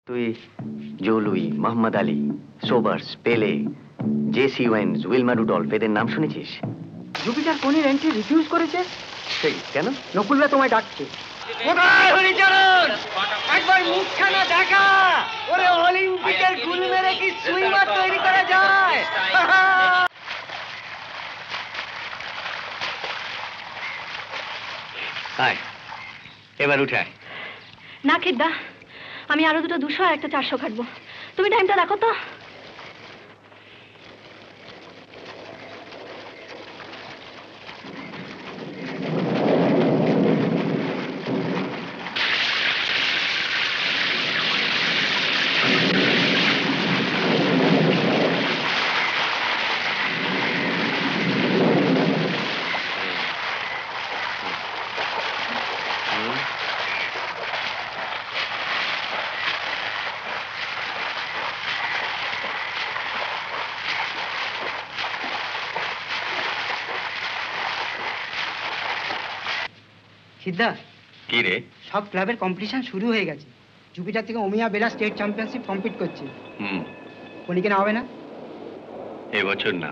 তুই জো Luis, Mohammad Ali, Sobers, পেলে, JC Weil's, Wilmar Rudolph এদের নাম শুনেছিস? জুপিটার কোনির এন্ট্রি রিফিউজ করেছে। সেই কেন? নকুলরা তোমায় ডাকছে। কোথায় হরিচরণ? একবার মুখখানা দেখা। ওরে অলিম্পিকের গুল মেরে কি সুইমার তৈরি করা যায়? আয়, এবার উঠায়। না খিদ্দা, আমি আরো দুটো 200 আর একটা 400 কাটবো। তুমি টাইমটা দেখো তো। সিদ্ধা, কি রে? সব ক্লাবের কম্পিটিশন শুরু হয়ে গেছে। জুপিটার থেকে ওমিয়া বেলা স্টেট চ্যাম্পিয়নশিপ কম্পিট করছে। কোনিকে না হবে না? এবছর না।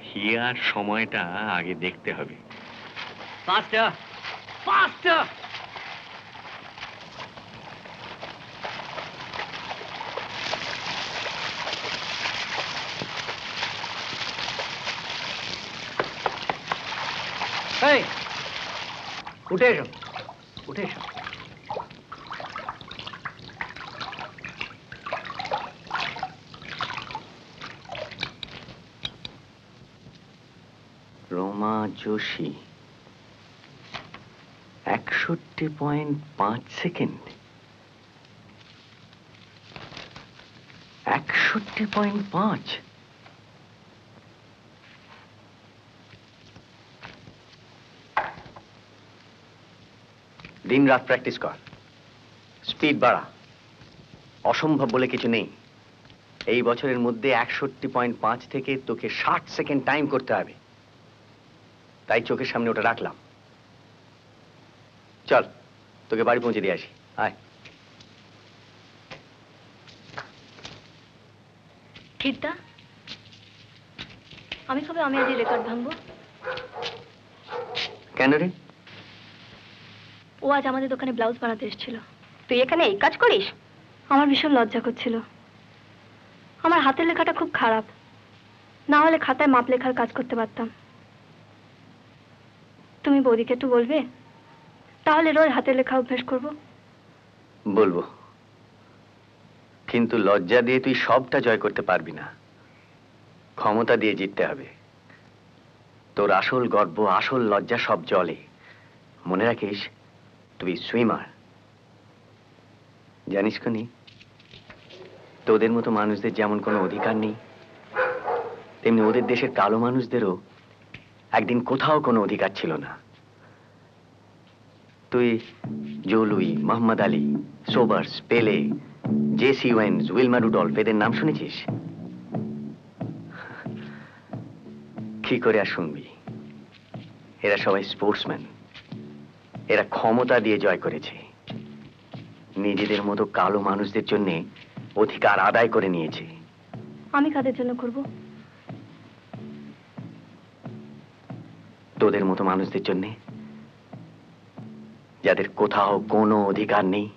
হিয়ার সময়টা আগে দেখতে হবে। Faster! Faster! এই, উঠে এসো, উঠে এসো। রোমা যোশী 61.5 সেকেন্ড। 61.5। দিন রাত প্র্যাকটিস কর, স্পিড বাড়া। অসম্ভব বলে কিছু নেই। এই বছরের মধ্যে 61.5 থেকে তোকে 60 সেকেন্ড টাইম করতে হবে। তাই চোখের সামনে ওটা রাখলাম। চল, তোকে বাড়ি পৌঁছে দিয়ে আসি। আয়। খিদ্দা, আমি কবে আমি আজ রেকর্ড ভাঙবো? কেন রে? ও আজ আমাদের দোকানে ব্লাউজ বানাতে এসেছিল। তুই এখানে এই কাজ করিস? আমার ভীষণ লজ্জা করছিল। আমার হাতের লেখাটা খুব খারাপ, না হলে খাতায় মাপ লেখার কাজ করতে পারতাম। তুমি বৌদিকে একটু বলবে, তাহলে রোজ হাতের লেখা অভ্যাস করব। বলবো, কিন্তু লজ্জা দিয়ে তুই সবটা জয় করতে পারবি না। ক্ষমতা দিয়ে জিততে হবে। তোর আসল গর্ব, আসল লজ্জা সব জলে। মনে রাখিস, তুই সুইমার। জানিস কোনি, তোদের মতো মানুষদের যেমন কোনো অধিকার নেই, তেমনি ওদের দেশের কালো মানুষদেরও একদিন কোথাও কোনো অধিকার ছিল না। তুই জো লুই, মোহাম্মদ আলী, সোবার্স, পেলে, জেসি ওয়েন্স, উইলমা রুডলফ এদের নাম শুনেছিস? কি করে আর শুনবি? এরা সবাই স্পোর্টসম্যান। এরা ক্ষমতা দিয়ে জয় করেছে। নিজেদের মতো কালো মানুষদের জন্য অধিকার আদায় করে নিয়েছে। আমি কাদের জন্য করব? তোদের মতো মানুষদের জন্য, যাদের কোথাও কোনো অধিকার নেই।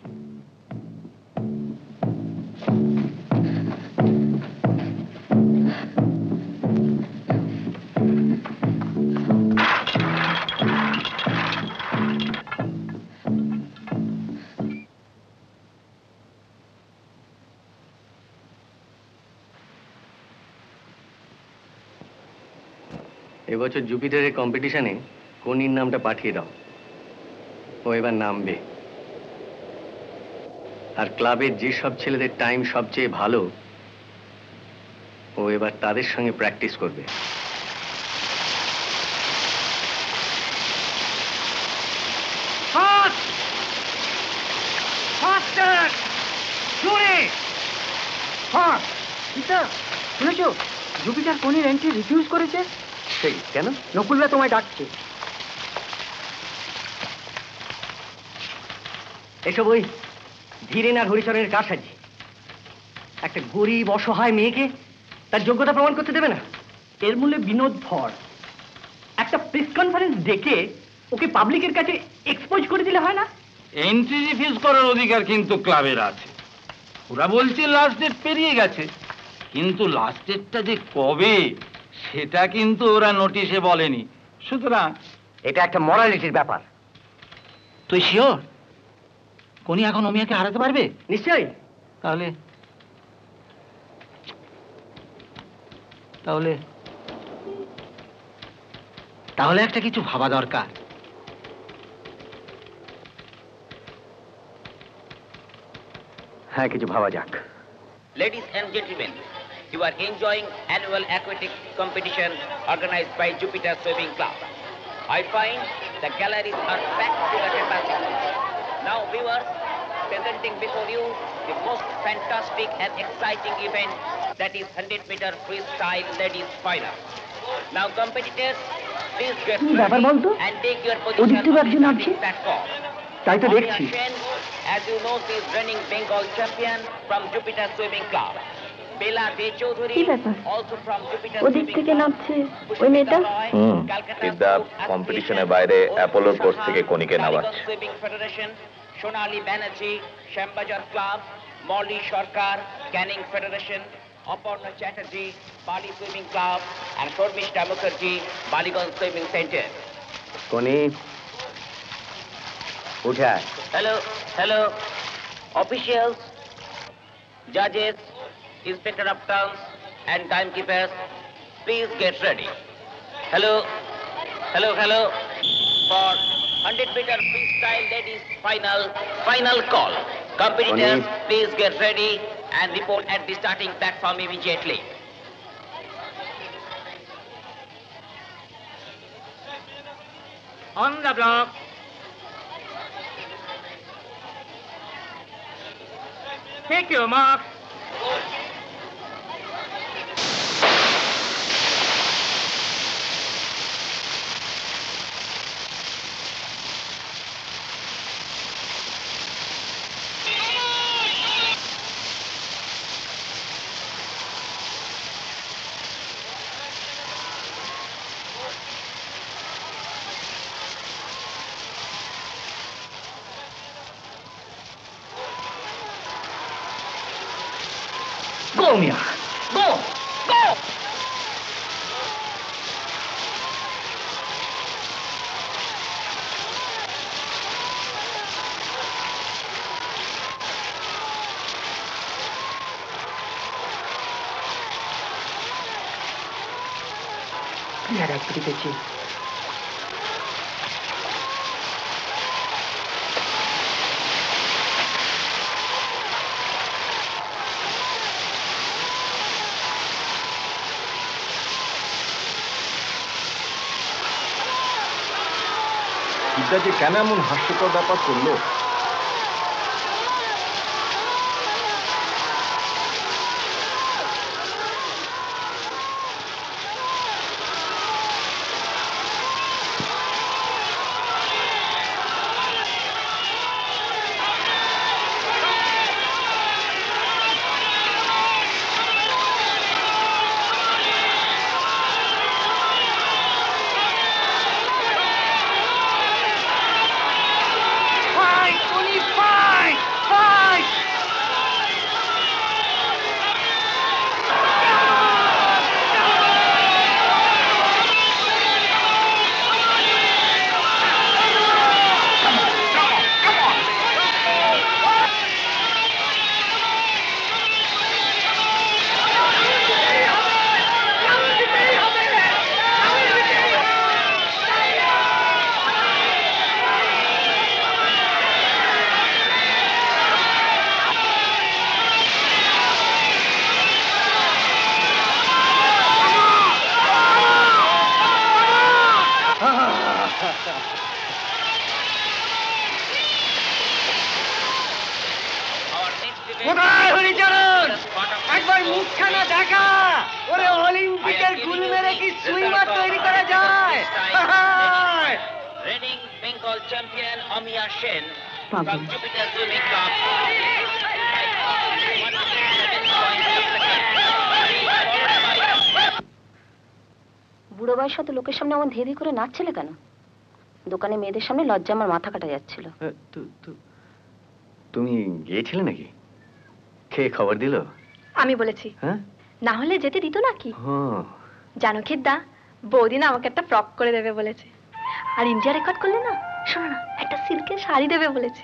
এবছর জুপিটারের কম্পিটিশনে কোনির নামটা পাঠিয়ে দাও। ও এবার নামবে। আর ক্লাবের যে সব ছেলেদের টাইম সবচেয়ে ভালো, ও এবার তাদের সঙ্গে প্র্যাকটিস করবে। শুনেছো, জুপিটার কোনির এন্ট্রি রিফিউজ করেছে। সেই কেন? নকুলরা তোমায় ডাকছে। এসব ওই ধীরেন আর হরিচরণের কারসাজি। একটা গরিব অসহায় মেয়েকে তার যোগ্যতা প্রমাণ করতে দেবে না। এর মূলে বিনোদ ভর। একটা প্রেস কনফারেন্স ডেকে ওকে পাবলিকের কাছে এক্সপোজ করে দিলে হয় না? এন্ট্রি রিফিউজ করার অধিকার কিন্তু ক্লাবের আছে। ওরা বলছে লাস্ট ডেট পেরিয়ে গেছে, কিন্তু লাস্ট ডেটটা যে কবে সেটা কিন্তু ওরা নোটিশে বলেনি। সুতরাং এটা একটা মরালিটির ব্যাপার। তুই শিওর কোনি এখন অমিয়াকে হারাতে পারবে? নিশ্চয়ই। তাহলে তাহলে তাহলে একটা কিছু ভাবা দরকার। হ্যাঁ, কিছু ভাবা যাক। Ladies and gentlemen, you are enjoying annual aquatic competition organized by Jupiter Swimming Club. I find the galleries are packed to the capacity. Now viewers, presenting before you the most fantastic and exciting event, that is 100-meter freestyle ladies final. Now competitors, please get ব্যাপার ready বলতো? and take your ওদিক position থেকে on the একজন আছে? starting platform. তাই তো Amia দেখছি। Sen, as you know, she is reigning Bengal champion from Jupiter Swimming Club. Bela De Chaudhary, কি ব্যাপার? also from Jupiter ওদিক Swimming থেকে Club. নামছে ওই মেয়েটা। বিদ্যা কম্পিটিশনের বাইরে অ্যাপোলোর কোর্স থেকে কনিকে নামাচ্ছে। Sonali Banerjee, Shyambazar club, Molly Sarkar, Canning federation, Aparna Chatterjee, Bally swimming club, and Sharmishtha Mukherjee, Ballygunge swimming centre. Koni উঠে আয়। Hello, officials, judges, inspector of terms, and timekeepers, please get ready. Hello, for 100-meter freestyle ladies final call. Competitors, please get ready and report at the starting platform immediately. On the block. Take your marks. Go, Mia! Go! Go! বিরাট একটু পেয়েছি। বিদ্যা যে কেন এমন হাস্যকর ব্যাপার করলো? কোথায় হরিচরণ? একবার মুখখানা দেখা। ওরে অলিম্পিকের গুল মেরে কি সুইমার তৈরি করা যায়? Reigning Bengal champion Amia Sen পাগল। Jupiter Swimming Club. বুড়ো বয়স সাথে লোকের সামনে আমার ধেয়ে করে নাচছিলে কেন? দোকানে মেয়েদের সামনে লজ্জা আমার মাথা কাটা যাচ্ছিল। তুমি গিয়েছিলে নাকি? কে খবর দিল? আমি বলেছি, হ্যাঁ, না হলে যেতে দিত নাকি? হ্যাঁ। জানো খেদ্দা, বৌদিন আমাকে একটা ফ্রক করে দেবে বলেছে, আর ইন্ডিয়া রেকর্ড করলে না, শোনো না, একটা সিল্কের শাড়ি দেবে বলেছে।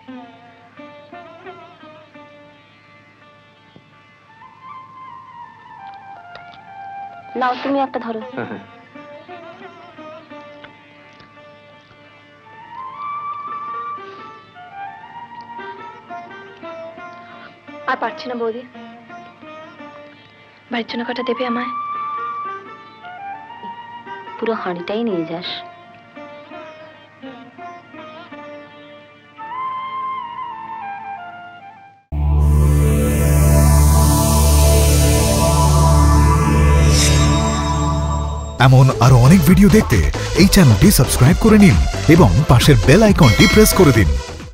নাও তুমি একটা ধরো। আর পারছি না বৌদি, বাড়ির জন্য কটা দেবে আমায়? পুরো হাঁড়িটাই নিয়ে যাস। এমন আরো অনেক ভিডিও দেখতে এই চ্যানেলটি সাবস্ক্রাইব করে নিন এবং পাশের বেল আইকনটি প্রেস করে দিন।